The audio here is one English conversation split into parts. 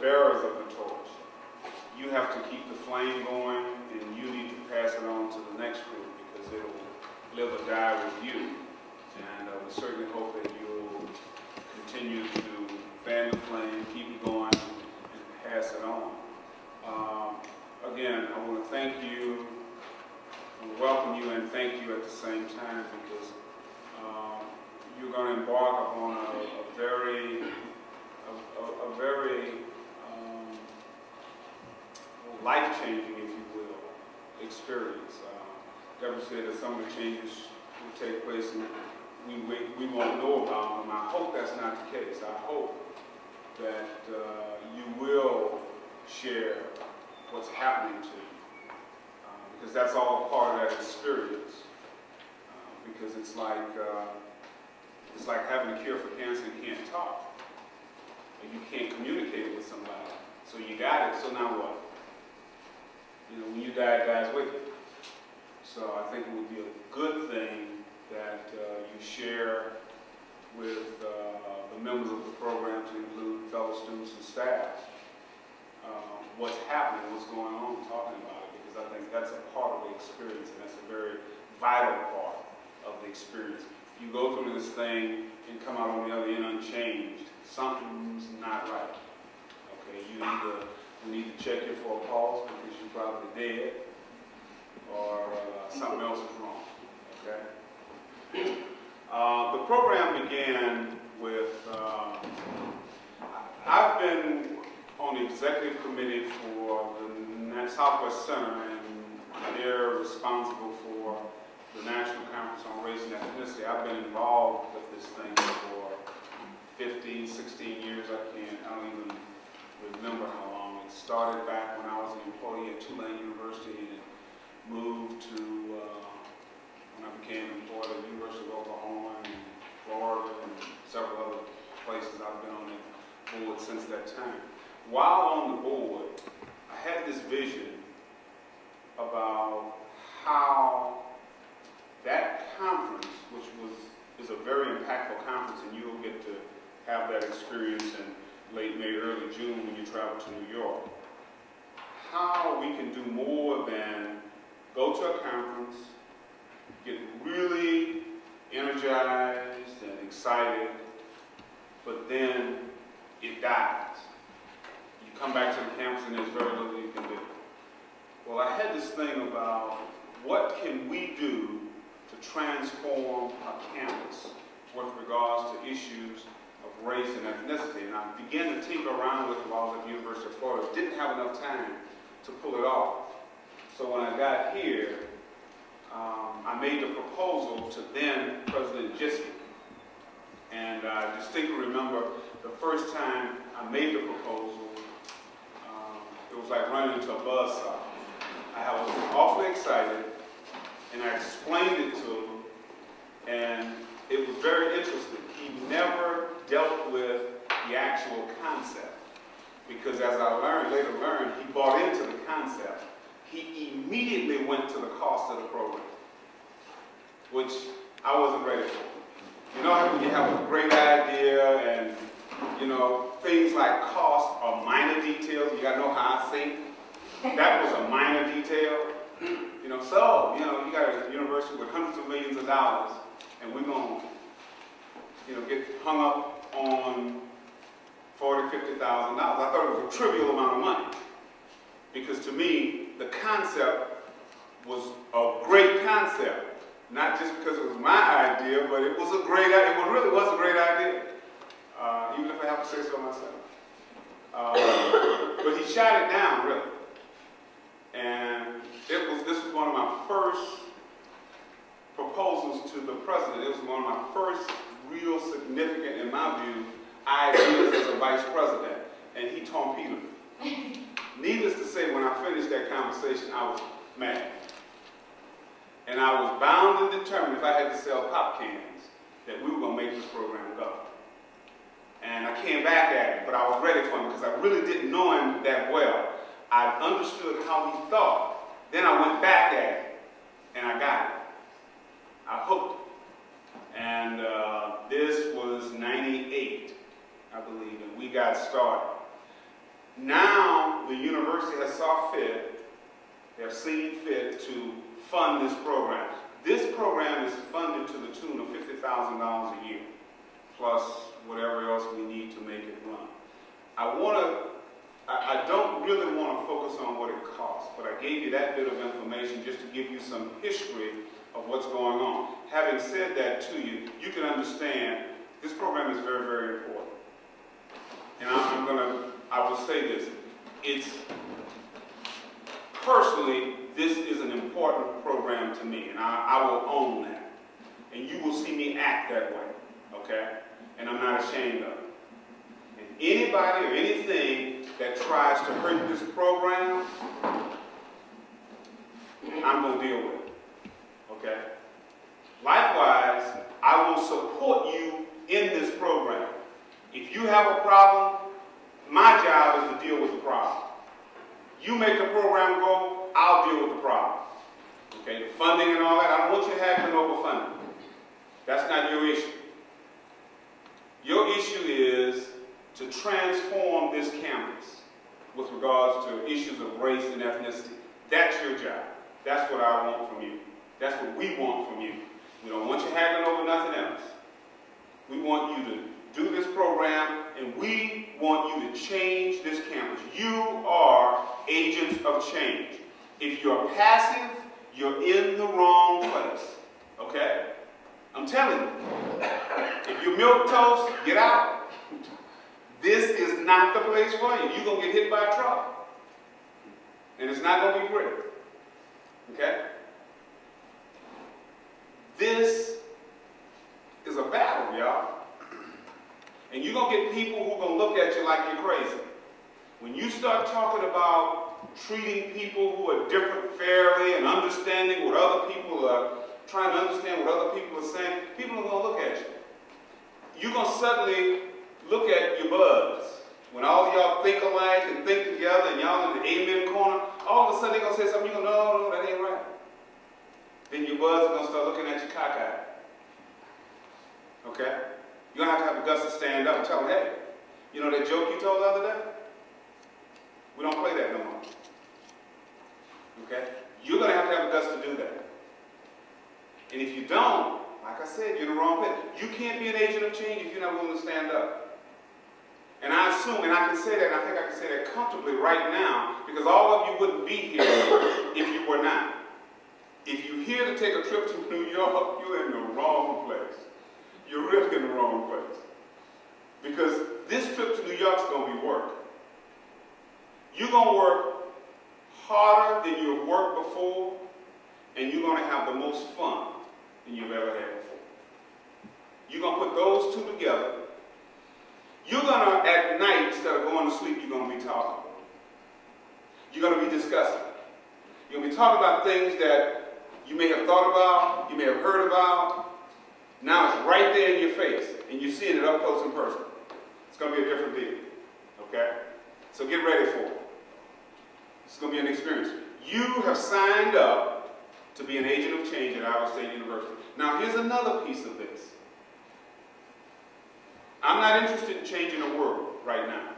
bearers of the torch. You have to keep the flame going, and you need to pass it on to the next group because it will live or die with you. And we certainly hope that you'll continue to fan the flame, keep it going, and pass it on. Again, I want to thank you, welcome you, and thank you at the same time because you're going to embark upon a very life-changing, if you will, experience. Deborah said that some of the changes will take place and we won't know about them. I hope that's not the case. I hope that you will share what's happening to you because that's all part of that experience. Because it's like having a cure for cancer and you can't talk. And you can't communicate with somebody. So you got it, so now what? You know, when you die, it dies with you. So I think it would be a good thing that you share with the members of the program, to include fellow students and staff, what's happening, what's going on, talking about it, because I think that's a part of the experience, and that's a very vital part of the experience. If you go through this thing and come out on the other end unchanged, something's not right. Okay, we need to check you for a pulse because you're probably dead, or something else is wrong. Okay. The program began with. I've been on the executive committee for the Southwest Center, and they're responsible for the National Conference on Race and Ethnicity. I've been involved with this thing for 15, 16 years. I don't even remember how long. It started back when I was an employee at Tulane University, and it moved to when I became an employee at the University of Oklahoma and Florida and several other places. I've been on the board since that time. While on the board, I had this vision about how that conference, which is a very impactful conference, and you'll get to have that experience in late May, early June when you travel to New York, how we can do more than go to a conference, get really energized and excited, but then it dies. You come back to the campus and there's very little you can do. Well, I had this thing about what can we do to transform our campus with regards to issues of race and ethnicity. And I began to tinker around with it while I was at the University of Florida. Didn't have enough time to pull it off. So when I got here, I made the proposal to then President Jiske. And I distinctly remember the first time I made the proposal, it was like running into a buzzsaw. I was awfully excited, and I explained it to him, and it was very interesting. He never dealt with the actual concept, because as I later learned, he bought into the concept. He immediately went to the cost of the program, which I wasn't ready for. You know how when you have a great idea and, you know, things like cost are minor details, you got to know how I think. That was a minor detail. You know, so, you know, you got a university with hundreds of millions of dollars, and we're going to, you know, get hung up on $40,000, $50,000. I thought it was a trivial amount of money. Because to me, the concept was a great concept. Not just because it was my idea, but it was a great idea. It really was a great idea. Even if I have to say so myself. But he shot it down, really. And this was one of my first proposals to the president. It was one of my first real significant, in my view, ideas as a vice president. And he torpedoed it. Needless to say, when I finished that conversation, I was mad. And I was bound and determined, if I had to sell pop cans, that we were going to make this program go. And I came back at it, but I was ready for him because I really didn't know him that well. I understood how he thought. Then I went back at it, and I got it. I hooked it. And this was 98, I believe, and we got started. Now the university has saw fit, they have seen fit to fund this program. This program is funded to the tune of $50,000 a year, plus whatever else we need to make it run. I don't really want to focus on what it costs, but I gave you that bit of information just to give you some history of what's going on. Having said that to you, you can understand this program is very, very important. And I will say this, personally, this is an important program to me, and I will own that. And you will see me act that way, okay? And I'm not ashamed of it. And anybody or anything that tries to hurt this program, I'm going to deal with it, okay? Likewise, I will support you in this program. If you have a problem, my job is to deal with the problem. You make the program go, I'll deal with the problem. Okay, the funding and all that, I don't want you haggling over funding. That's not your issue. Your issue is to transform this campus with regards to issues of race and ethnicity. That's your job. That's what I want from you. That's what we want from you. We don't want you haggling over nothing else. We want you to do this program, and we want you to change this campus. You are agents of change. If you're passive, you're in the wrong place, okay? I'm telling you. If you're milquetoast, get out. This is not the place for you. You're going to get hit by a truck. And it's not going to be pretty, okay? This is a battle, y'all. And you're going to get people who are going to look at you like you're crazy. When you start talking about treating people who are different fairly and understanding what other people are, trying to understand what other people are saying, people are going to look at you. You're going to suddenly look at your buds. When all of y'all think alike and think together and y'all in the amen corner, all of a sudden they're going to say something, you're going to no, that ain't right. Then your buds are going to start looking at you cockeyed. Okay? You're going to have the guts to stand up and tell them, hey, you know that joke you told the other day? We don't play that no more. Okay? You're going to have the guts to do that. And if you don't, like I said, you're in the wrong place. You can't be an agent of change if you're not willing to stand up. And I assume, and I can say that, and I think I can say that comfortably right now, because all of you wouldn't be here if you were not. If you're here to take a trip to New York, you're in the wrong place. You're really in the wrong place. Because this trip to New York is going to be work. You're going to work harder than you've worked before, and you're going to have the most fun than you've ever had before. You're going to put those two together. You're going to, at night, instead of going to sleep, you're going to be talking. You're going to be discussing. You're going to be talking about things that you may have thought about, you may have heard about. Now it's right there in your face, and you're seeing it up close and personal. It's going to be a different deal, okay? So get ready for it. It's going to be an experience. You have signed up to be an agent of change at Iowa State University. Now here's another piece of this. I'm not interested in changing the world right now.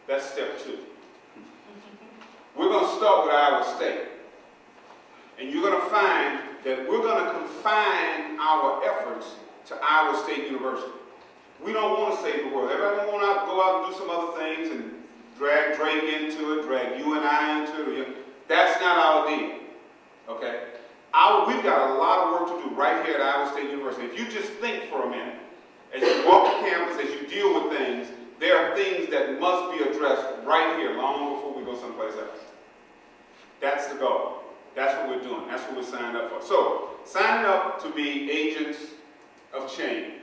That's step 2. We're going to start with Iowa State. And you're going to find that we're going to confine our efforts to Iowa State University. We don't want to save the world. Everybody want to go out and do some other things and drag Drake into it, drag you and I into it. That's not our deal, okay? We've got a lot of work to do right here at Iowa State University. If you just think for a minute, as you walk the campus, as you deal with things, there are things that must be addressed right here long before we go someplace else. That's the goal. That's what we're doing. That's what we're signed up for. So, signing up to be agents of change.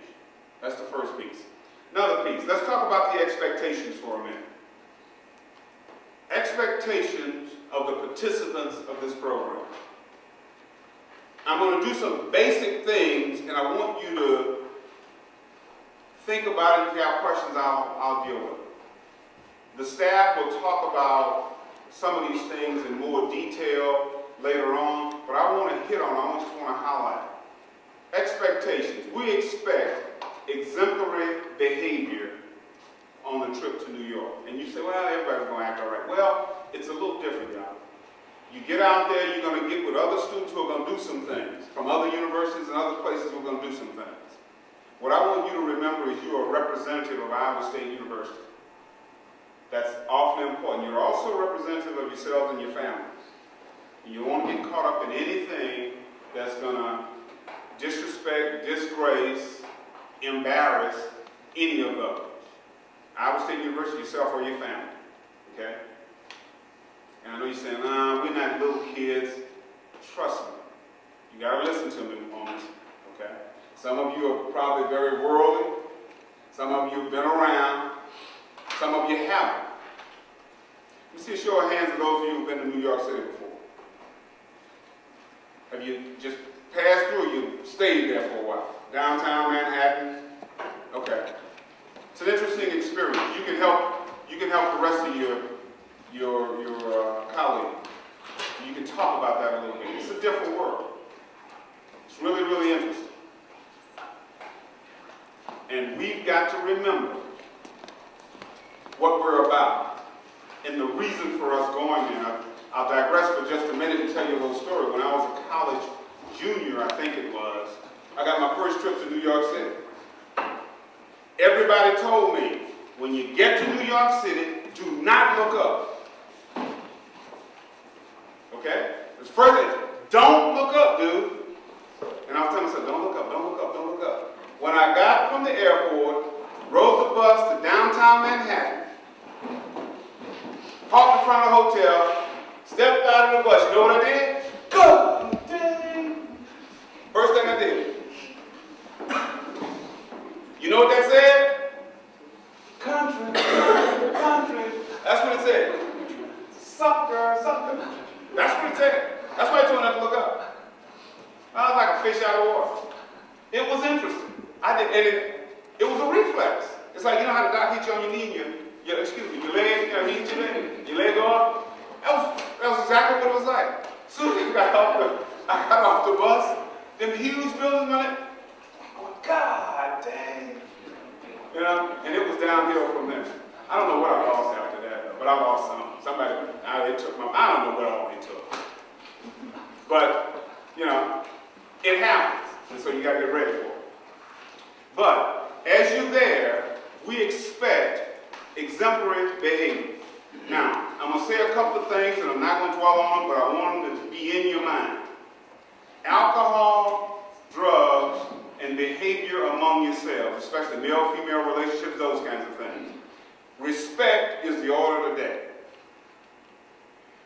That's the first piece. Another piece. Let's talk about the expectations for a minute. Expectations of the participants of this program. I'm going to do some basic things, and I want you to think about it. If you have questions, I'll deal with them. The staff will talk about some of these things in more detail later on, but I want to hit on, I just want to highlight. Expectations. We expect exemplary behavior on the trip to New York. And you say, well, everybody's going to act all right. Well, it's a little different, y'all. You get out there, you're going to get with other students who are going to do some things, from other universities and other places who are going to do some things. What I want you to remember is you are a representative of Iowa State University. That's awfully important. You're also a representative of yourselves and your families. And you don't want to get caught up in anything that's going to disrespect, disgrace, embarrass any of those. Iowa State University, yourself or your family. Okay? And I know you're saying, we're not little kids. Trust me. You got to listen to me on this. Okay? Some of you are probably very worldly. Some of you have been around. Some of you haven't. Let me see a show of hands of those of you who've been to New York City before. Have you just passed through, you stayed there for a while? Downtown Manhattan? Okay. It's an interesting experience. You can help the rest of your colleagues. You can talk about that a little bit. It's a different world. It's really, really interesting. And we've got to remember what we're about and the reason for us going there. I'll digress for just a minute and tell you a little story. When I was a college junior, I think it was, I got my first trip to New York City. Everybody told me, when you get to New York City, do not look up. Okay? It's first, don't look up, dude. And I was telling myself, don't look up, don't look up, don't look up. When I got from the airport, rode the bus to downtown Manhattan, parked in front of the hotel, stepped out of the bus. You know what I did? Go! Dang. First thing I did. You know what that said? Country, country, country. That's what it said. Sucker, sucker. That's what it said. That's why I told him not to look up. I was like a fish out of water. It was interesting. It was a reflex. It's like, you know how the doc hits you on your knee and your leg, he hit your leg, your leg off? That was exactly what it was like. As soon as I got off the bus, them huge buildings on it, I went, God dang. You know, and it was downhill from there. I don't know what I lost after that, but I lost some. They took I don't know what all they took. But, you know, it happens. And so you got to get ready for it. But as you're there, we expect exemplary behavior. Now, I'm going to say a couple of things, and I'm not going to dwell on them, but I want them to be in your mind. Alcohol, drugs, and behavior among yourselves, especially male-female relationships, those kinds of things. Respect is the order of the day.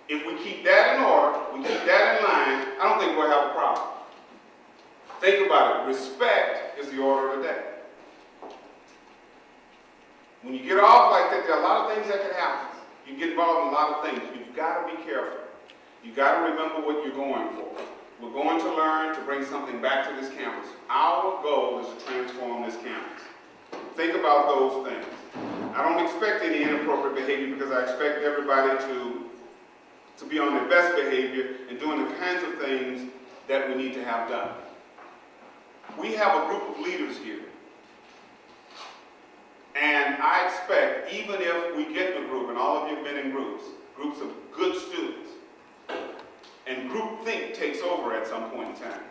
If we keep that in order, we keep that in line, I don't think we'll have a problem. Think about it. Respect is the order of the day. When you get off like that, there are a lot of things that can happen. You can get involved in a lot of things. You've got to be careful. You've got to remember what you're going for. We're going to learn to bring something back to this campus. Our goal is to transform this campus. Think about those things. I don't expect any inappropriate behavior because I expect everybody to be on their best behavior and doing the kinds of things that we need to have done. We have a group of leaders here. And I expect, even if we get in a group, and all of you have been in groups of good students, and groupthink takes over at some point in time,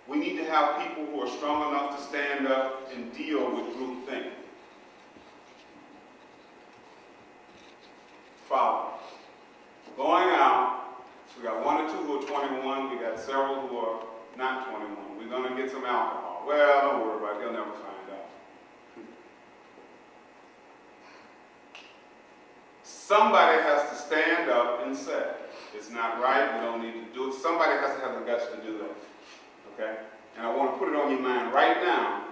we need to have people who are strong enough to stand up and deal with groupthink. Follow. Going out, we got 1 or 2 who are 21, we got several who are not 21. We're going to get some alcohol. Well, don't worry about it, they'll never find out. Somebody has to stand up and say, it's not right, we don't need to do it. Somebody has to have the guts to do that. Okay? And I want to put it on your mind right now,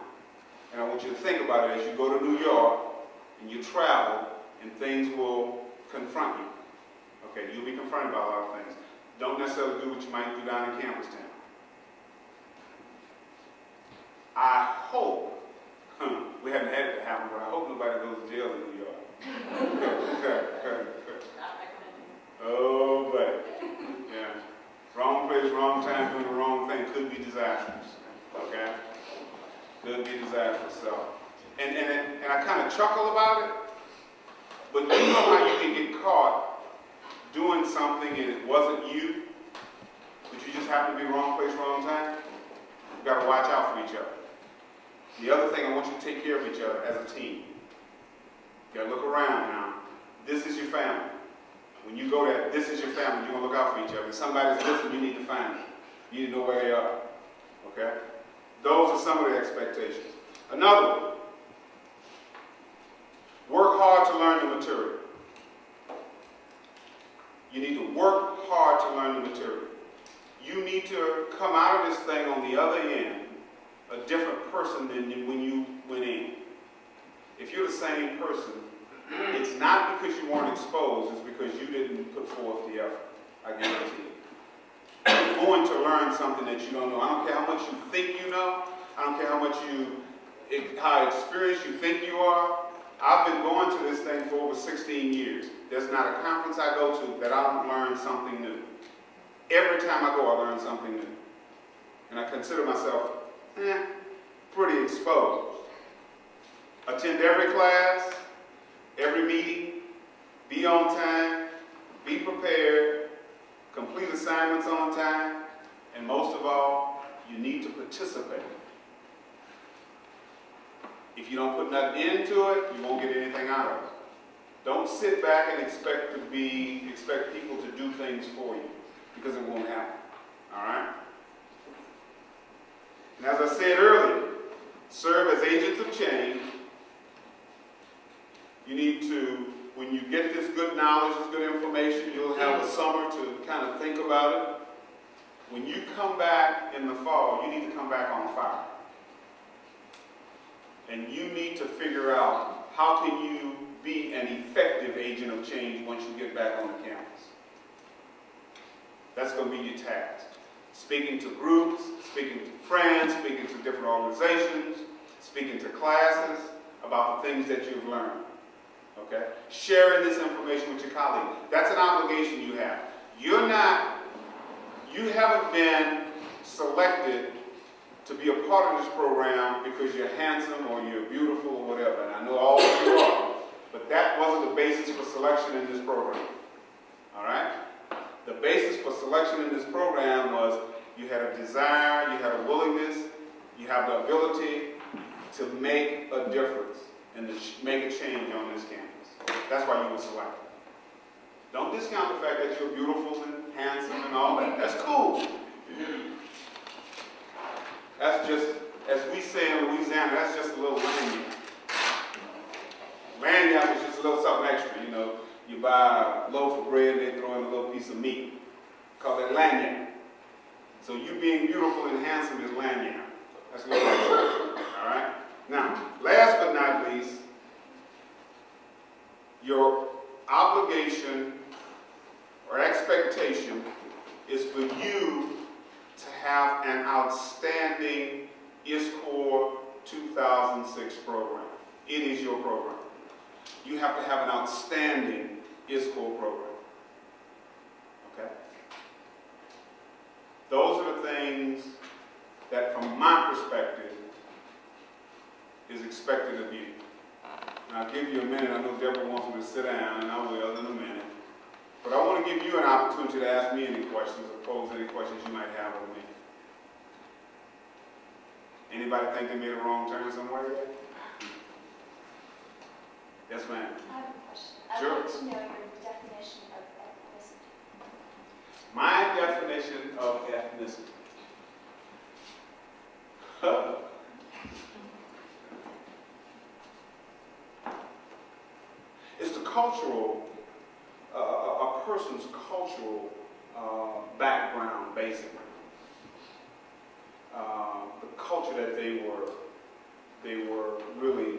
and I want you to think about it as you go to New York and you travel, and things will confront you. Okay, you'll be confronted by a lot of things. Don't necessarily do what you might do down in campus town. I hope, we haven't had it happen, but I hope nobody goes to jail in New York. Oh, buddy. Yeah. Wrong place, wrong time, doing the wrong thing could be disastrous. Okay? Could be disastrous. So, and I kind of chuckle about it But you know how you can get caught doing something and it wasn't you, but you just happen to be wrong place, wrong time? You've got to watch out for each other. The other thing, I want you to take care of each other as a team. You got to look around now. This is your family. When you go there, this is your family. You're going to look out for each other. If somebody's missing, you need to find them. You need to know where they are. Okay? Those are some of the expectations. Another one. Work hard to learn the material. You need to work hard to learn the material. You need to come out of this thing on the other end a different person than when you went in. If you're the same person, it's not because you weren't exposed, it's because you didn't put forth the effort. I guarantee you. You're going to learn something that you don't know. I don't care how much you think you know. I don't care how experienced you think you are. I've been going to this thing for over 16 years. There's not a conference I go to that I don't learn something new. Every time I go, I learn something new. And I consider myself pretty exposed. Attend every class, every meeting, be on time, be prepared, complete assignments on time, and most of all, you need to participate. If you don't put nothing into it, you won't get anything out of it. Don't sit back and expect people to do things for you, because it won't happen. All right? And as I said earlier, serve as agents of change. You need to, when you get this good knowledge, this good information, you'll have a summer to kind of think about it. When you come back in the fall, you need to come back on fire. And you need to figure out how can you be an effective agent of change once you get back on the campus. That's going to be your task. Speaking to groups, speaking to friends, speaking to different organizations, speaking to classes about the things that you've learned. Okay? Sharing this information with your colleagues. That's an obligation you have. You haven't been selected to be a part of this program because you're handsome or you're beautiful or whatever. And I know all of you are. But that wasn't the basis for selection in this program. All right? The basis for selection in this program was you had a desire, you had a willingness, you have the ability to make a difference and to make a change on this campus. That's why you were selected. Don't discount the fact that you're beautiful and handsome and all that. That's cool. That's just, as we say in Louisiana, that's just a little lanyard. Lanyard is just a little something extra, you know. You buy a loaf of bread, they throw in a little piece of meat. Call that lanyard. So you being beautiful and handsome is lanyard. That's a little extra. All right? Now, last but not least, your obligation or expectation is for you to have an outstanding ISCORE 2006 program. It is your program. You have to have an outstanding ISCORE program. Okay? Those are the things that, from my perspective, is expected of you. And I'll give you a minute. I know Deborah wants me to sit down, and I will in a minute. But I want to give you an opportunity to ask me any questions or pose any questions you might have of me. Anybody think they made a wrong turn somewhere yet? Yes, ma'am. I have a question. Sure. I'd like to know your definition of ethnicity. My definition of ethnicity. It's the cultural, a person's cultural background, basically. The culture that they were really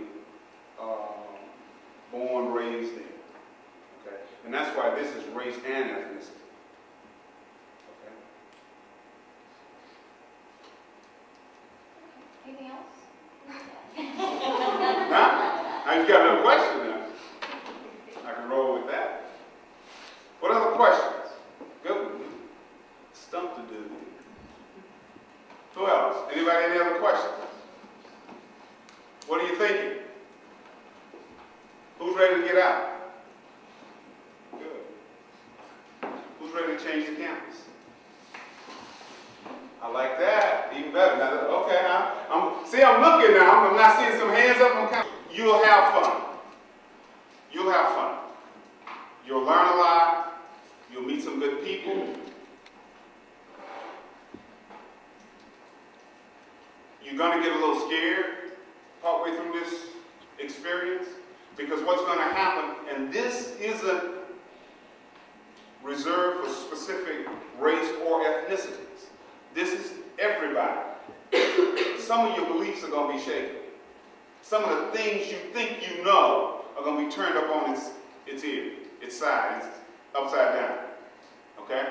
born, raised in. Okay? And that's why this is race and ethnicity. Okay? Anything else? Now you got another question now. I can roll with that. What other questions? Good one. Stumped the dude. Who else? Anybody any other questions? What are you thinking? Who's ready to get out? change the campus. I like that, even better. Now, okay, I'm looking now. I'm not seeing some hands up on campus. You'll have fun. You'll have fun. You'll learn a lot. You'll meet some good people. You're going to get a little scared partway through this experience, because what's going to happen, and this isn't reserved for specific race or ethnicities. This is everybody. Some of your beliefs are going to be shaken. Some of the things you think you know are going to be turned up on its ear, its side, it's upside down. Okay?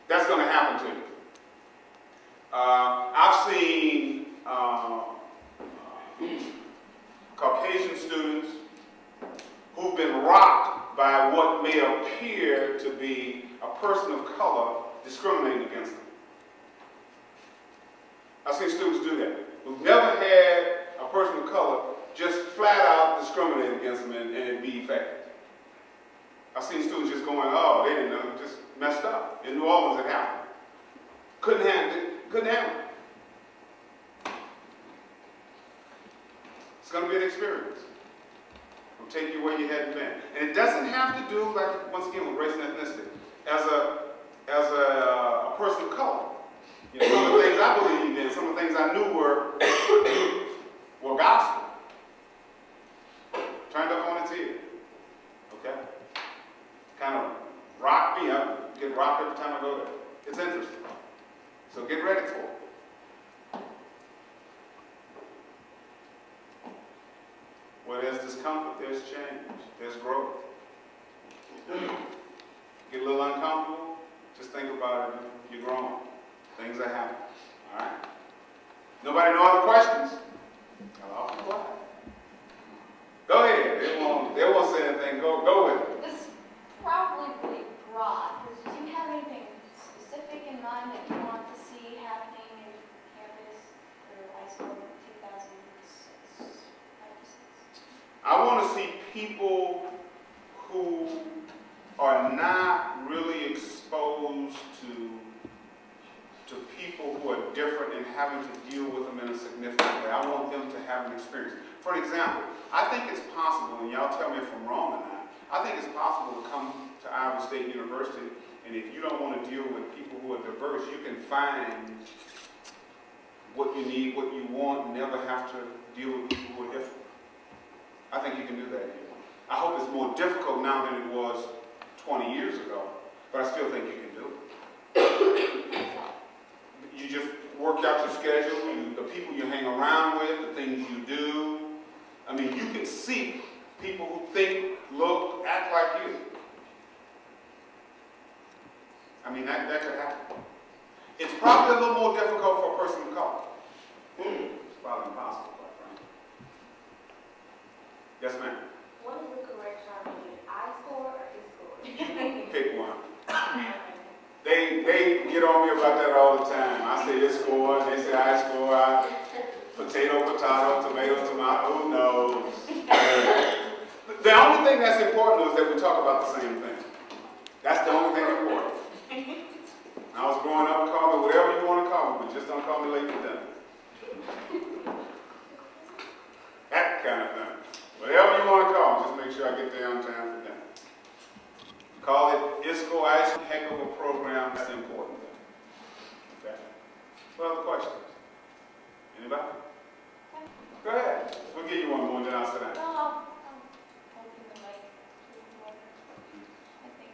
That's going to happen to you. I've seen Caucasian students who've been rocked by what may appear to be a person of color discriminating against them. I've seen students do that, who've never had a person of color just flat out discriminate against them and it be effective. I've seen students just going, oh, they didn't know, just messed up. In New Orleans it happened. Couldn't handle it. It's going to be an experience. It'll take you where you hadn't been. And it doesn't have to do, like, once again, with race and ethnicity. As a person of color, you know, some of the things I believed in, some of the things I knew were gospel. Turned up on its ear. Okay? Kind of rocked me up. Get rocked every time I go there. It's interesting. So get ready for it. Where there's discomfort, there's change. There's growth. Get a little uncomfortable, just think about it. You're growing. Things are happening. All right? Nobody know other questions? I'll be quiet. Go ahead. They won't say anything. Go with it. This is probably pretty broad. Do you have anything specific in mind that you want to see happening in campus for high school 2006? I want to see people who are not really exposed to people who are different and having to deal with them in a significant way. I want them to have an experience. For example, I think it's possible, and y'all tell me if I'm wrong or not, I think it's possible to come to Iowa State University, and if you don't want to deal with people who are diverse, you can find what you need, what you want, and never have to deal with people who are different. I think you can do that here. I hope it's more difficult now than it was 20 years ago, but I still think you can do it. You just work out your schedule, the people you hang around with, the things you do. I mean, you can see people who think, look, act like you. I mean, that could happen. It's probably a little more difficult for a person of color. It's probably impossible, quite frankly. Yes, ma'am? What is the correct term? Is it I-score or I-score? Pick one. They get on me about that all the time. I say I-score, and they say I-score. Potato, tomato, tomato, who knows? The only thing that's important is that we talk about the same thing. That's the only thing important. When I was growing up, call me whatever you want to call me, but just don't call me late for dinner. That kind of thing. Whatever you want to call me, just make sure I get there on time for dinner. Call it ISCO, heck of a program, that's the important thing. Okay? What other questions? Anybody? Go ahead. We'll give you one more and then I'll sit down. No, I'll open the mic. I think.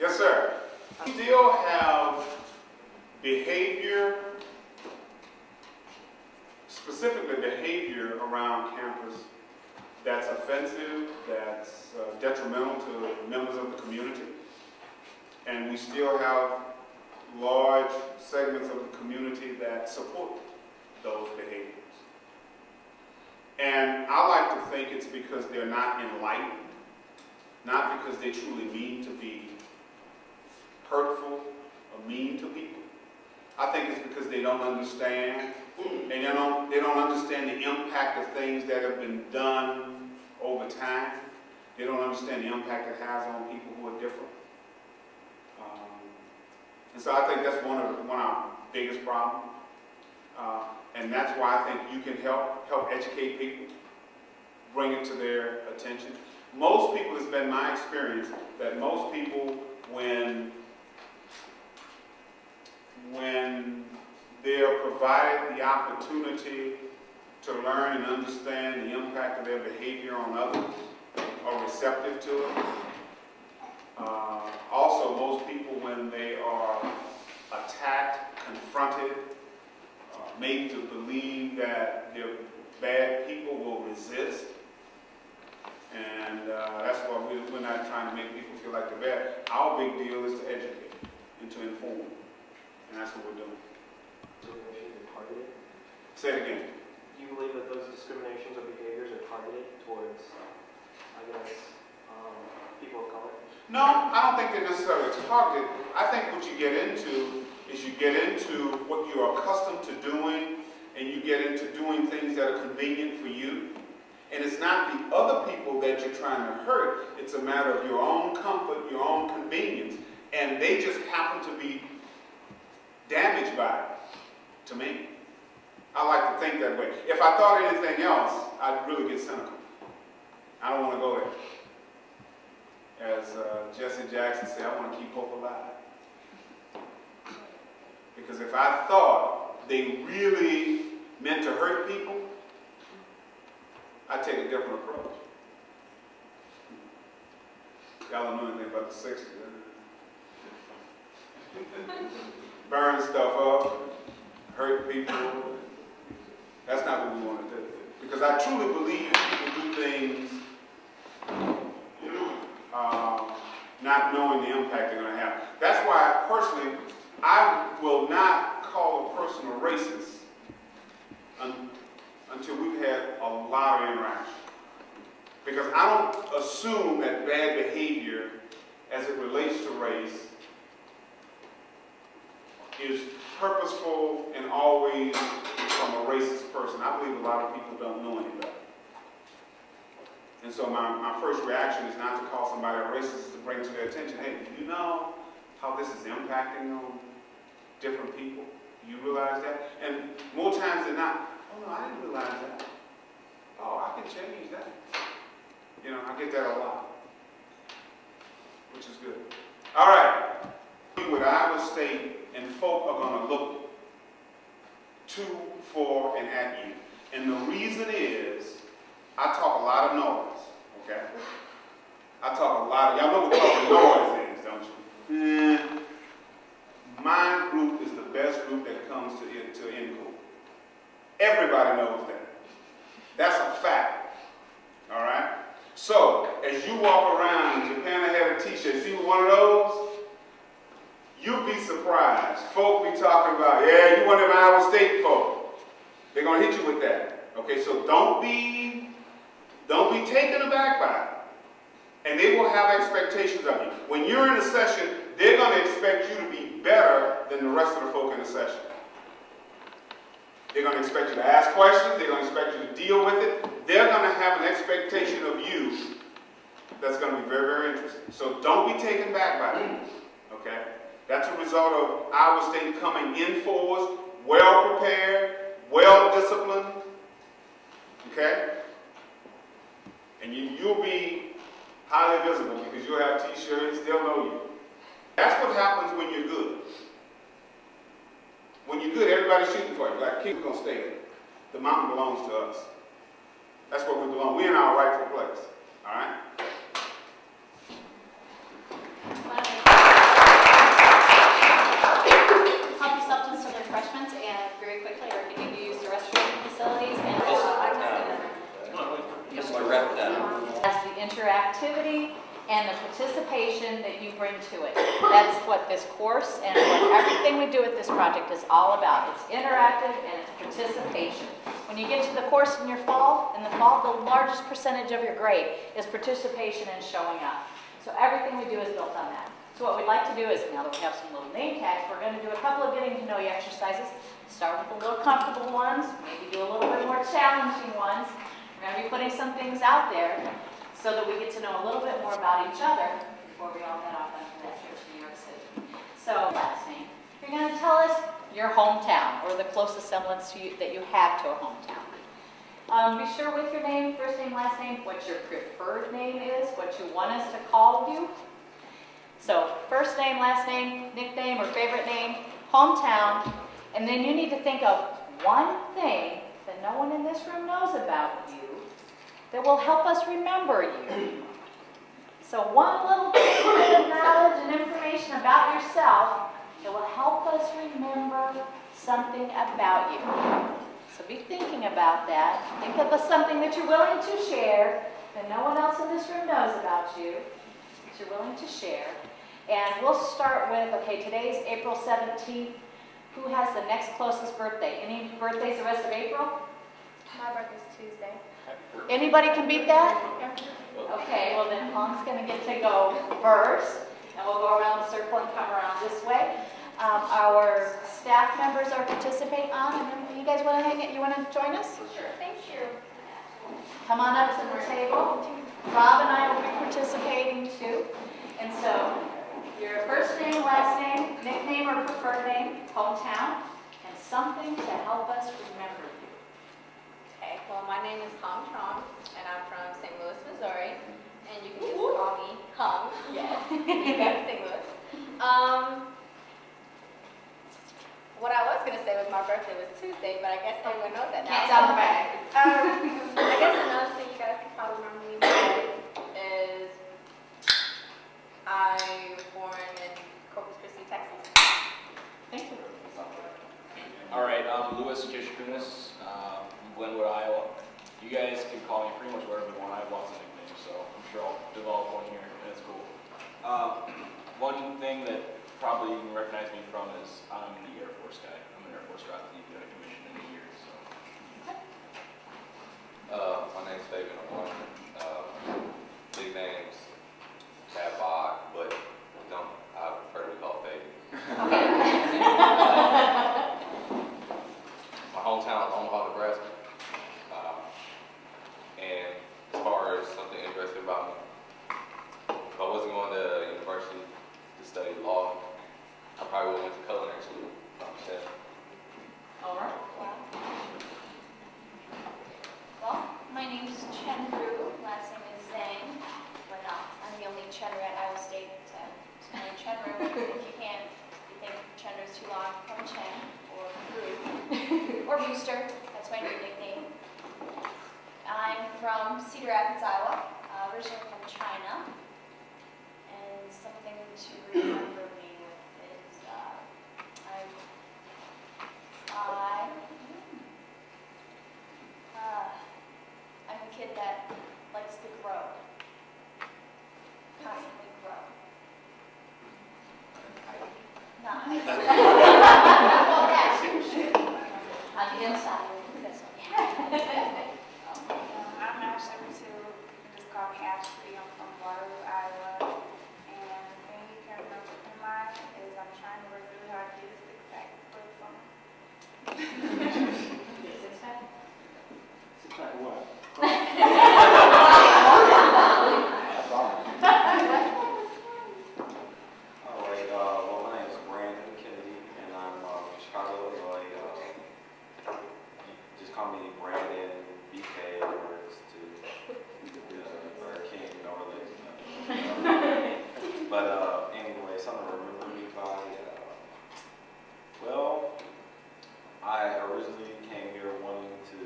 Yes, sir. We still have behavior, specifically behavior around campus that's offensive, that's detrimental to members of the community. And we still have large segments of the community that support those behaviors. And I like to think it's because they're not enlightened, not because they truly mean to be hurtful or mean to people. I think it's because they don't understand, and they don't understand the impact of things that have been done over time. They don't understand the impact it has on people who are different. And so I think that's one of our biggest problems. And that's why I think you can help educate people, bring it to their attention. Most people, it's been my experience that most people, when they are provided the opportunity to learn and understand the impact of their behavior on others, are receptive to it. Also, most people, when they are attacked, confronted, made to believe that they're bad people, will resist. And that's why we're not trying to make people feel like they're bad. Our big deal is to educate and to inform. And that's what we're doing. Discriminations are targeted? Say it again. Do you believe that those discriminations or behaviors are targeted towards, people of color? No, I don't think they're necessarily targeted. I think what you get into is you get into what you're accustomed to doing, and you get into doing things that are convenient for you. And it's not the other people that you're trying to hurt. It's a matter of your own comfort, your own convenience. And they just happen to be damaged by it, to me. I like to think that way. If I thought anything else, I'd really get cynical. I don't want to go there. As Jesse Jackson said, I want to keep hope alive. Because if I thought they really meant to hurt people, I'd take a different approach. Y'all don't know anything about the 60s, burn stuff up, hurt people. That's not what we want to do. Because I truly believe people do things not knowing the impact they're going to have. That's why, personally, I will not call a person a racist until we've had a lot of interaction. Because I don't assume that bad behavior as it relates to race is purposeful and always from a racist person. I believe a lot of people don't know any better. And so my first reaction is not to call somebody a racist, is to bring to their attention, hey, do you know how this is impacting on different people? Do you realize that? And more times than not, oh no, I didn't realize that. Oh, I can change that. You know, I get that a lot, which is good. All right. With Iowa State, and folk are going to look to, for, and at you. And the reason is, I talk a lot of noise, okay? I talk a lot of, y'all know what talking noise is, don't you? My group is the best group that comes to NCORE. Everybody knows that. That's a fact, all right? So, as you walk around in Japan, I have a t-shirt, see one of those? You'll be surprised. Folk be talking about, yeah, you one of them Iowa State folk. They're going to hit you with that. Okay, so don't be taken aback by it. And they will have expectations of you. When you're in a session, they're going to expect you to be better than the rest of the folk in the session. They're going to expect you to ask questions. They're going to expect you to deal with it. They're going to have an expectation of you that's going to be very, very interesting. So don't be taken back by it. Okay? That's a result of Iowa State coming in force, well prepared, well disciplined. Okay? And you'll be highly visible because you'll have t-shirts, they'll know you. That's what happens when you're good. When you're good, everybody's shooting for you. Like, kids are going to stay there. The mountain belongs to us. That's where we belong. We're in our rightful place. All right? Help yourself to some refreshments, and very quickly, we're going to use the restroom facilities and Just to wrap it up. as the interactivity and the participation that you bring to it. That's what this course and what everything we do with this project is all about. It's interactive and it's participation. When you get to the course in the fall, the largest percentage of your grade is participation and showing up. So everything we do is built on that. So what we'd like to do is, now that we have some little name tags, we're going to do a couple of getting to know you exercises. Start with the little comfortable ones, maybe do a little bit more challenging ones. We're going to be putting some things out there so that we get to know a little bit more about each other before we all head off on that trip to New York City. So, last name. You're going to tell us your hometown, or the closest semblance that you have to a hometown. Be sure with your name, first name, last name, what your preferred name is, what you want us to call you. So, first name, last name, nickname or favorite name, hometown, and then you need to think of one thing that no one in this room knows about you that will help us remember you. So one little bit of knowledge and information about yourself that will help us remember something about you. So be thinking about that. Think of something that you're willing to share that no one else in this room knows about you, that you're willing to share. And we'll start with, okay, today's April 17th. Who has the next closest birthday? Any birthdays the rest of April? My birthday's Tuesday. Anybody can beat that? Okay, well then Mom's going to get to go first. And we'll go around the circle and come around this way. Our staff members are participating on, and then you guys want to hang it? You want to join us? Sure, thank you. Come on up to the table. Rob and I will be participating too. And so, your first name, last name, nickname or preferred name, hometown, and something to help us remember you. Okay, well, my name is Hung Tron, and I'm from St. Louis, Missouri. And you can just call me Hung. Yes, St. Louis. What I was going to say was my birthday was Tuesday, but I guess everyone knows that now. Can't tell them back. I guess another thing you guys can probably remember me by is I was born in Corpus Christi, Texas. Thank you. All right, I'm Louis Kishkunis, Glenwood, Iowa. You guys can call me pretty much whatever you want. I have lots of nicknames, so I'm sure I'll develop one here, and it's cool. One thing that probably you can recognize me from is I'm the Air Force guy. I'm an Air Force route lead commission in a year, so. My name's Fabian O'Brien. Big names, Cat Bog, but I prefer to be called Fabian. My hometown is Omaha, Nebraska. And as far as something interesting about me, if I wasn't going to university to study law, I probably would have went to culinary school. All right. Well, my name's Chen Ru, last name is Zhang, but I'm the only Chenner at Iowa State to know Chen Ru. If you can't, you think Chen Ru's too long, from Chen or Ru or Rooster. That's my new nickname. I'm from Cedar Rapids, Iowa, originally from China, and something to remember me with is I'm a kid that likes to grow, constantly grow. Nice. Well, that's on the inside. I'm Ashley Matilda. You can just call me Ashley. I'm from Waterloo, Iowa. And the thing you can remember from mine is I'm trying to work really hard to get a six-pack for the summer. Six-pack of what? Alright, well, my name is Brandon Kennedy, and I'm from Chicago, Illinois. Just call me Brandon, BK, or Burger King, you know, really. But anyway, something to remember me by, well, I originally came here wanting to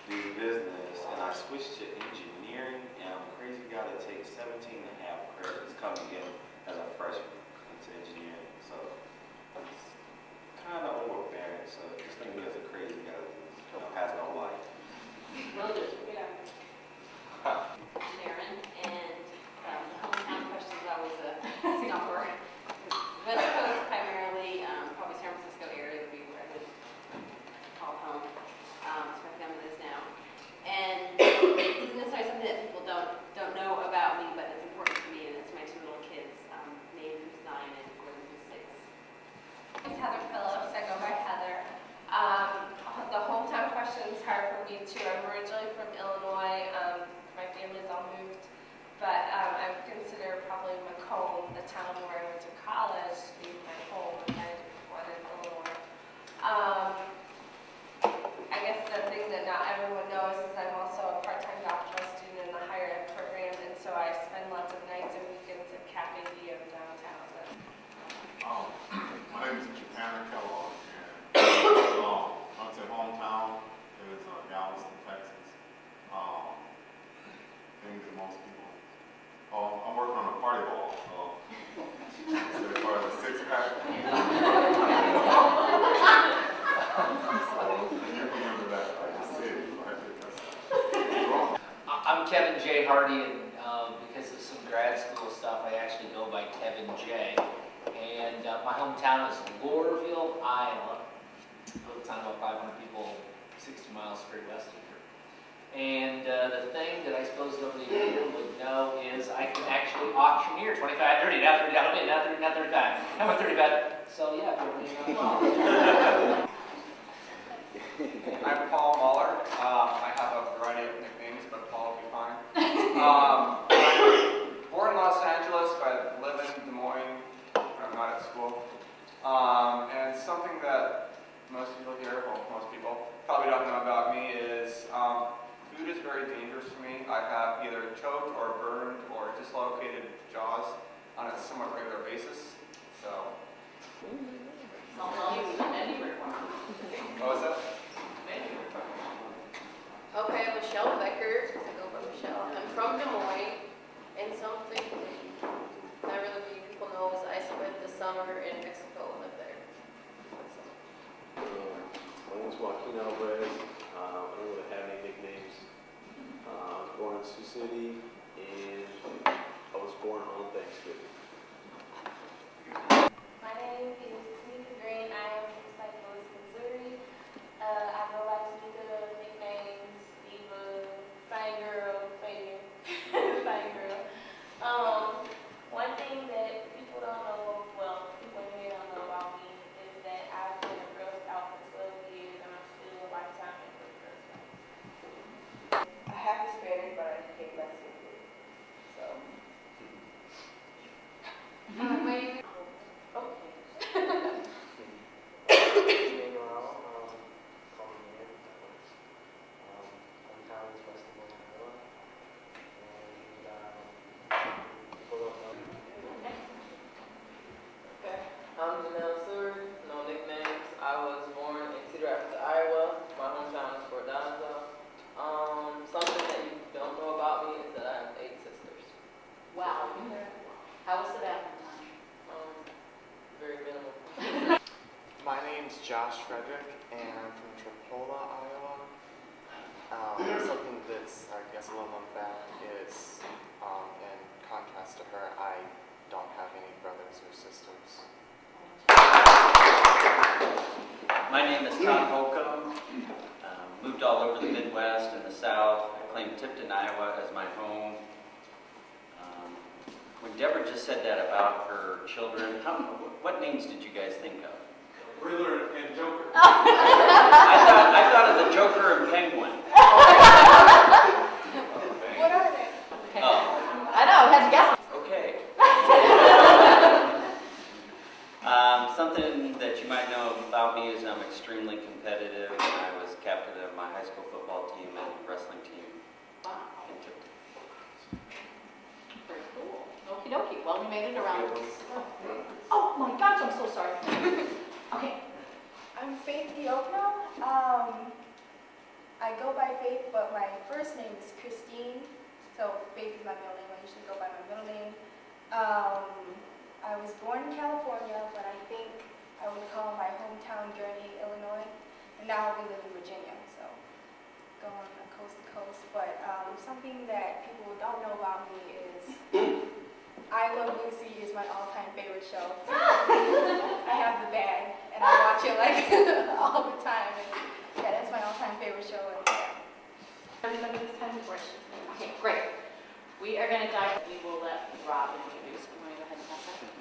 do business, and I switched to engineering, and I'm a crazy guy that takes 17 and a half credits coming in as a freshman into engineering, so it's kind of overbearing, so just think of me as a crazy guy that has no life. Will do. Sharon, and the hometown questions I was Singapore. West Coast primarily, probably San Francisco area would be where I would call home. That's where my family lives now. And this isn't necessarily something that people don't know about me, but it's important to me, and it's my two little kids. remember that. I just said it. That's wrong. I'm Kevin J. Hardy, and because of some grad school stuff, I actually go by Kevin J. And my hometown is Lorville, Iowa. A little town about 500 people, 60 miles straight west of here. And the thing that I suppose nobody here would know is I can actually auctioneer 25, 30, now 30, now 30, now 30, now 35. Now I'm 35. So yeah, I'm Paul Muller. I have a variety of nicknames, but Paul will be fine. I'm born in Los Angeles, but live in Des Moines when I'm not at school. And something that most people here, well, most people probably don't know about me is food is very dangerous to me. I have either choked or burned or dislocated jaws on a somewhat regular basis. So. What was that? Okay, I'm Michelle Becker. I go by Michelle. I'm from Des Moines, and something not really many people know is I spent the summer in Mexico and lived there. My name is Joaquin Alvarez. I don't really have any nicknames. I was born in Sioux City, and I was born on Thanksgiving. My name is Tamika Green. I am from St. Louis, Missouri. I go by Tamika, nicknames, Diva, Fine Girl, Fabian, Fine Girl. One thing that people don't know, well, people in here don't know about me is that I've been a Girl Scout for 12 years and I'm still a lifetime member of Girl Scouts. I have Hispanic, but I hate Mexican. So. Wait. I'm Janelle Seward, no nicknames. I was born in Cedar Rapids, Iowa. My hometown is Fort Donzo. Something that you don't know about me is that I have 8 sisters. Wow. How was the bathroom time? Very minimal. My name's Josh Frederick, and I'm from Tripola, Iowa. Something that's, I guess, a little known fact is, in contrast to her, I don't have any brothers or sisters. My name is Todd Holcomb. Moved all over the Midwest and the South. I claim Tipton, Iowa as my home. When Deborah just said that about her children, what names did you guys think of? Riddler and Joker. I thought of the Joker and Penguin. What are they? Oh. I know, I had to guess. Okay. Something that you might know about me is I'm extremely competitive, and I was captain of my high school football team and wrestling team in Tipton. Very cool. Okie dokie. Well, we made it around. Oh my gosh, I'm so sorry. Okay. I'm Faith Diokno. I go by Faith, but my first name is Christine. So Faith is my middle name. I usually go by my middle name. I was born in California, but I think I would call my hometown Gurnee, Illinois. And now we live in Virginia, so going coast to coast. But something that people don't know about me is I Love Lucy is my all-time favorite show. I have the bag, and I watch it like all the time. And, yeah, that's my all-time favorite show. And, yeah. Everybody this time of questions. Okay, great. We are going to dive. We will let Rob introduce. You want to go ahead and pass that?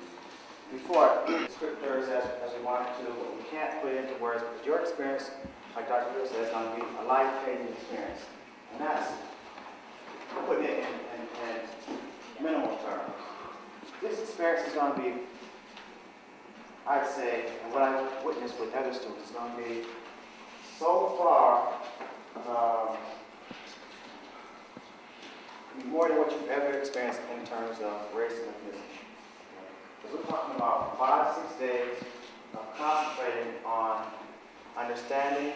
Before, scriptures as we wanted to, but we can't put it into words, because your experience, like Dr. Lewis said, is going to be a life-changing experience. And that's putting it in minimal terms. This experience is going to be, I'd say, and what I've witnessed with other students, is going to be so far more than what you've ever experienced in terms of race and ethnicity. Because we're talking about 5-6 days of concentrating on understanding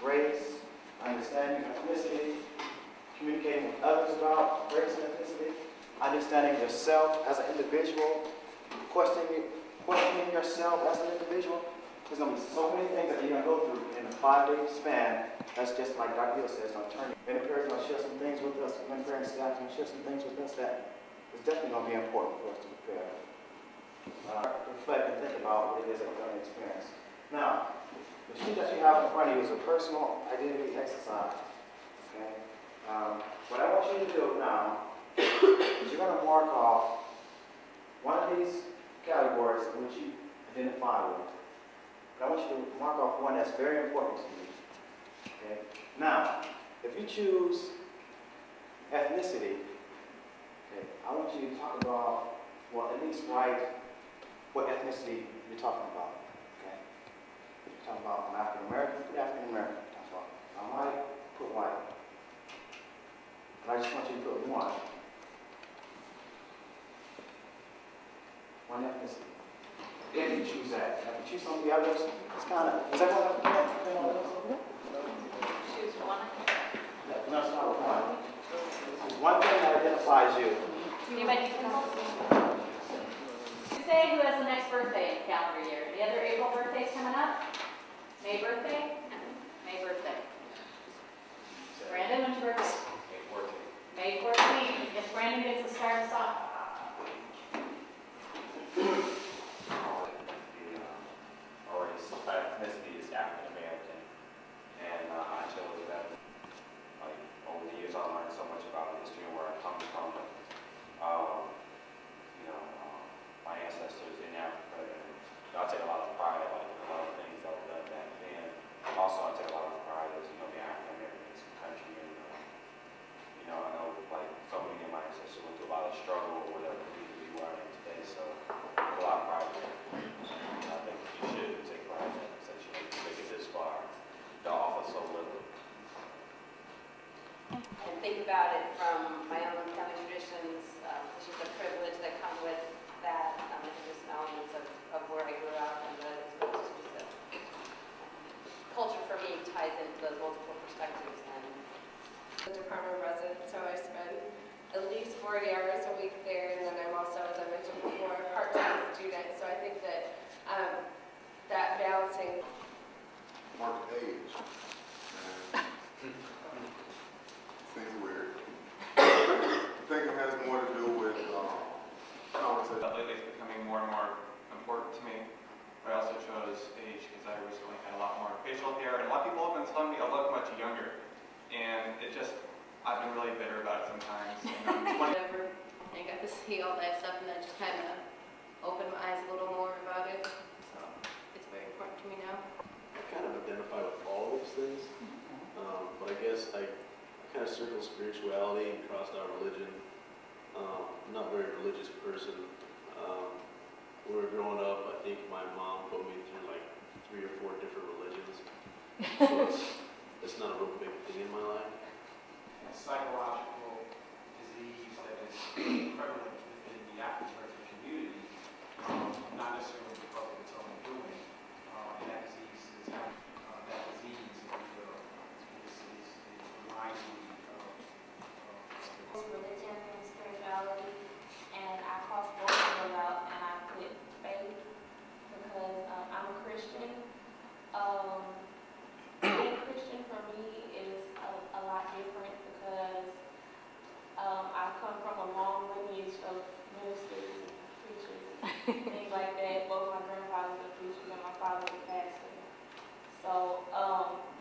race, understanding ethnicity, communicating with others about race and ethnicity, understanding yourself as an individual, questioning yourself as an individual, There's gonna be so many things that you're gonna go through in a 5-day span. That's just like Dr. Hill says, gonna turn. And the parents gonna share some things with us, when parents staff gonna share some things with us that is definitely gonna be important for us to prepare. Reflect and think about what it is that we're gonna experience. Now, the sheet that you have in front of you is a personal identity exercise. Okay? What I want you to do now is you're gonna mark off one of these categories in which you identify with. But I want you to mark off one that's very important to you. Okay? Now, if you choose ethnicity, okay, I want you to talk about, well, at least write what ethnicity you're talking about. Okay? If you're talking about I'm African American, put African American. That's all. I'm white, put white. And I just want you to put one. One ethnicity. If you choose that. Now, if you choose some of the others, it's kind of, is that what I'm Choose one. No, start with one. There's one thing that identifies you. Anybody need pencils? Tuesday, who has the next birthday in the calendar year? The other April birthdays coming up? May birthday? May birthday. Brandon, when's your birthday? May 14th. If Brandon gets to start us off. Ethnicity is African American, and I chose that. Like over the years, I learned so much about the history and where I come from. My ancestors in Africa, and I take a lot of pride, like a lot of things that were done back then. Also, I take a lot of pride as being African American in this country, and I know like so many of my ancestors went through a lot of struggle or whatever to be where I am today. So, a lot of pride there. And I think you should take pride in it since you make it this far. To offer so little. And think about it from my own family traditions. It's just a privilege that comes with that, and just elements of where I grew up, and that it's just a culture for me ties into those multiple perspectives. And The Department of Residence, so I spend at least 40 hours a week there, and then I'm also, as I mentioned before, a part-time student. So I think that that balancing. Mark age. Seems weird. I think it has more to do with conversation. Lately it's becoming more and more important to me. But I also chose age because I recently had a lot more facial hair, and a lot of people have been telling me I look much younger. And I've been really bitter about it sometimes. whatever, I got to see all that stuff, and that just kind of opened my eyes a little more about it. So it's very important to me now. I kind of identify with all those things, but I guess I kind of circle spirituality and crossed out religion. I'm not a very religious person. When we were growing up, I think my mom put me through like 3 or 4 different religions. So it's not a real big thing in my life. Psychological disease that is prevalent within the African American community, not necessarily because of its own doing, and that disease is reminds me of religion and spirituality, and I cross both of those out, and I put faith because I'm a Christian. Being Christian for me is a lot different because I come from a long lineage of ministers and preachers, things like that. Both my grandfathers were preachers and my father was a pastor. So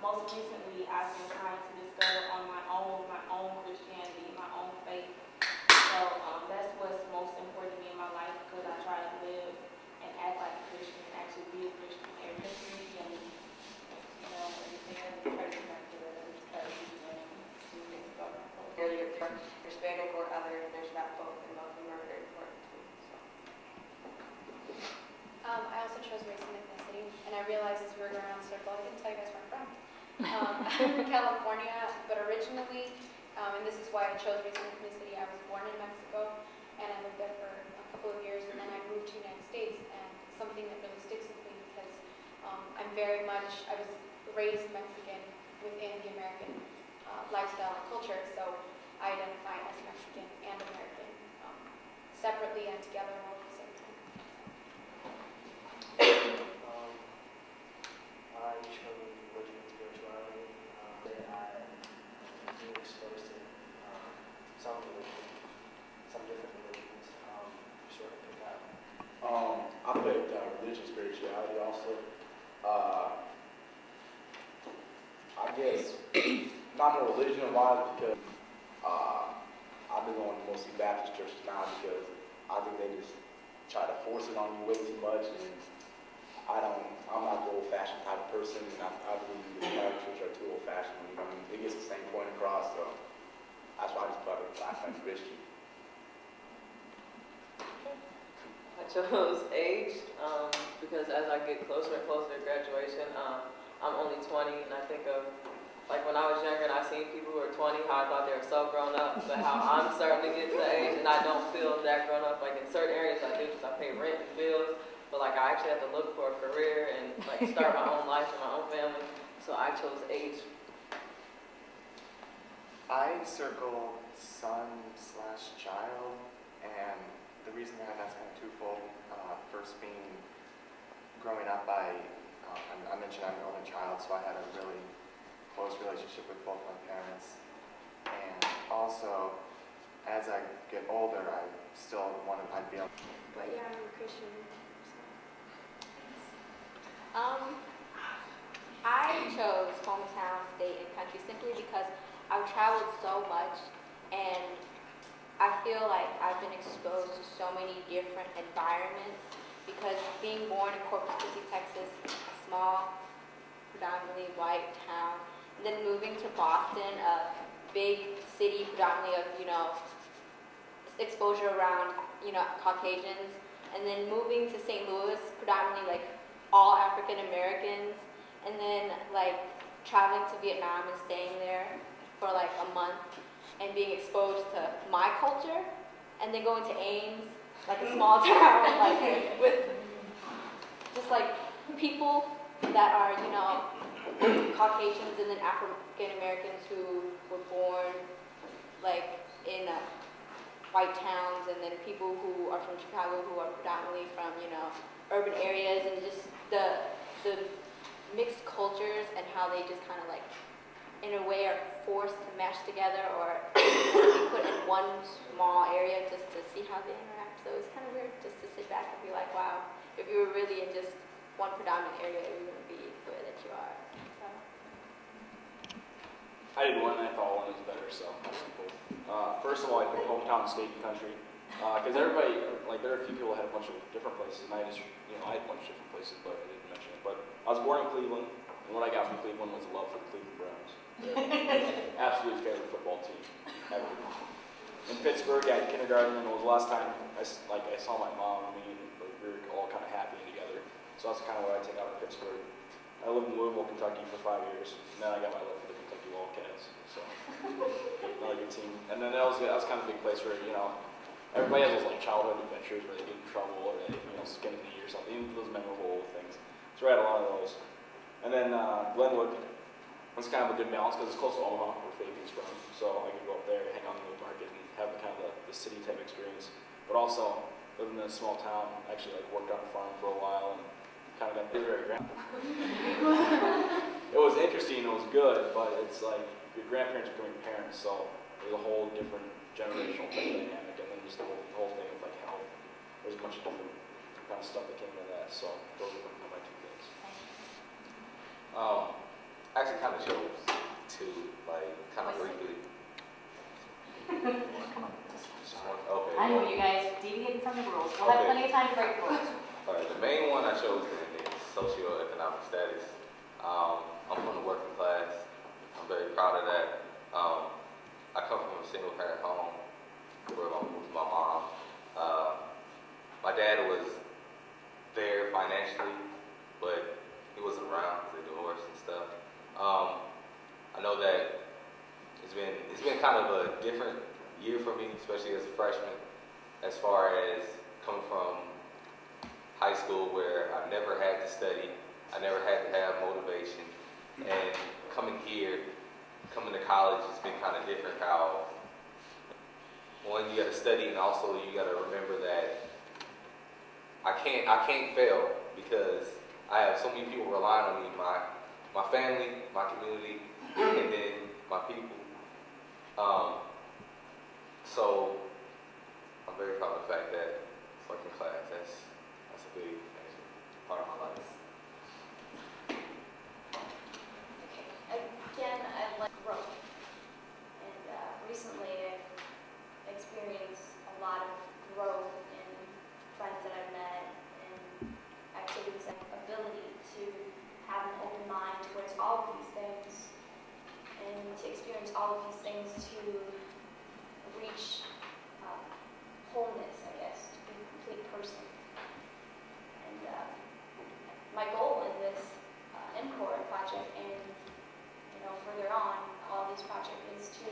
most recently, I've been trying to discover on my own Christianity, my own faith. So that's what's most important to me in my life because I try to live and act like a Christian and actually be a Christian. Everything and everything else is crazy back there. It's crazy and things going on. You're Hispanic or other, and there's not both, and both of them are very important too. I also chose race and ethnicity, and I realized as we were going around the circle, I didn't tell you guys where I'm from. I'm from California, but originally, and this is why I chose race and ethnicity, I was born in Mexico, and I lived there for a couple of years, and then I moved to the United States, and it's something that really sticks with me because I was raised Mexican within the American lifestyle and culture, so I identify as Mexican and American separately and together all at the same time. I chose religion and spirituality. That I being exposed to some religion, some different religions, sort of pick out. I played religion, spirituality also. I guess not more religion wise because I've been going to mostly Baptist churches now because I think they just try to force it on you way too much, and I'm not the old-fashioned type of person, and I believe the Catholic Church are too old-fashioned. You know, I mean, it gets the same point across, so that's why I just put it as Christian. I chose age because as I get closer and closer to graduation, I'm only 20, and I think of like when I was younger and I seen people who were 20, how I thought they were so grown up, but how I'm starting to get to the age and I don't feel that grown up. Like in certain areas I do because I pay rent and bills, but like I actually have to look for a career and like start my own life and my own family. So I chose age. I circle son/child, and the reason behind that's kind of twofold. First being growing up, I mentioned I'm the only child, so I had a really close relationship with both my parents. And also, as I get older, I still want to be able. But yeah, I'm a Christian. I chose hometown, state, and country simply because I've traveled so much, and I feel like I've been exposed to so many different environments because being born in Corpus Christi, Texas, a small, predominantly white town, and then moving to Boston, a big city predominantly of, exposure around, Caucasians, and then moving to St. Louis, predominantly like all African Americans, and then like traveling to Vietnam and staying there for like a month and being exposed to my culture, and then going to Ames, like a small town, like with just like people that are, Caucasians and then African Americans who were born like in white towns, and then people who are from Chicago who are predominantly from, urban areas, and just the mixed cultures and how they just kind of like, in a way, are forced to mesh together or be put in one small area just to see how they interact. So it's kind of weird just to sit back and be like, wow, if you were really in just one predominant area, you wouldn't be the way that you are. So. I did one and I thought one was better, so that's cool. First of all, I picked hometown, state, and country. Because everybody, like there are a few people that had a bunch of different places, and I just, I had a bunch of different places, but I didn't mention it. But I was born in Cleveland, and what I got from Cleveland was a love for the Cleveland Browns. Absolute favorite football team ever. In Pittsburgh, I had kindergarten, and it was the last time I saw my mom. I mean, we were all kind of happy together. So that's kind of what I take out of Pittsburgh. I lived in Louisville, Kentucky for 5 years, and then I got my love for the Kentucky Wildcats. So another good team. And then that was kind of a big place where everybody has those like childhood adventures where they get in trouble or they skin a knee or something. Those memorable things. So I had a lot of those. And then Glenwood was kind of a good balance because it's close to Omaha, where Fabian's from. So I could go up there, hang out in the market, and have kind of the city type experience. But also living in a small town, actually like worked on a farm for a while and kind of got very grand. It was interesting, it was good, but it's like your grandparents becoming parents, so there's a whole different generational type of dynamic, and then just the whole thing with like health. There's a bunch of different kind of stuff that came into that, so those are my two things. I actually kind of chose to, like, kind of briefly. Okay. I know you guys deviating from the rules. We'll have plenty of time to break the rules. All right, the main one I chose is socioeconomic status. I'm from the working class. I'm very proud of that. I come from a single parent home where I moved with my mom. My dad was there financially, but he wasn't around because they divorced and stuff. I know that it's been kind of a different year for me, especially as a freshman, as far as coming from high school where I never had to study, I never had to have motivation, and coming to college, it's been kind of different how, one, you got to study, and also you got to remember that I can't fail because I have so many people relying on me, my family, my community, and then my people. So I'm very proud of the fact that working class, that's a big part of my life. Okay, again, I like growth. And recently I've experienced a lot of growth in friends that I've met and activities and ability to have an open mind towards all of these things and to experience all of these things to reach wholeness, I guess, to be a complete person. And my goal in this NCORE project and further on, all of this project is to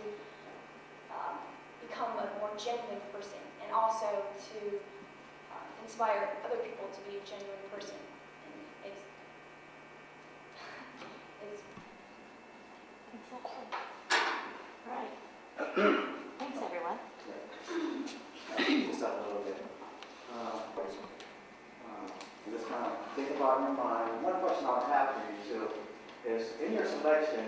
become a more genuine person and also to inspire other people to be a genuine person. And it's Right. Thanks, everyone. Just up a little bit. Just kind of think about in your mind. One question I would have for you too is, in your selection,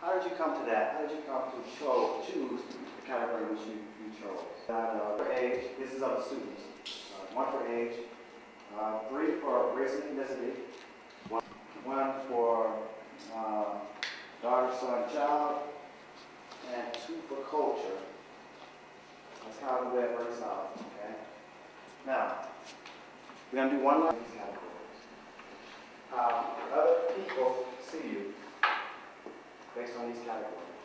how did you come to that? How did you come to choose the category which you chose? For age, this is of the students. 1 for age, 3 for race and ethnicity, 1 for daughter, son, child, and 2 for culture. That's how the way it works out, okay? Now, we're going to do one of these categories. Other people see you based on these categories.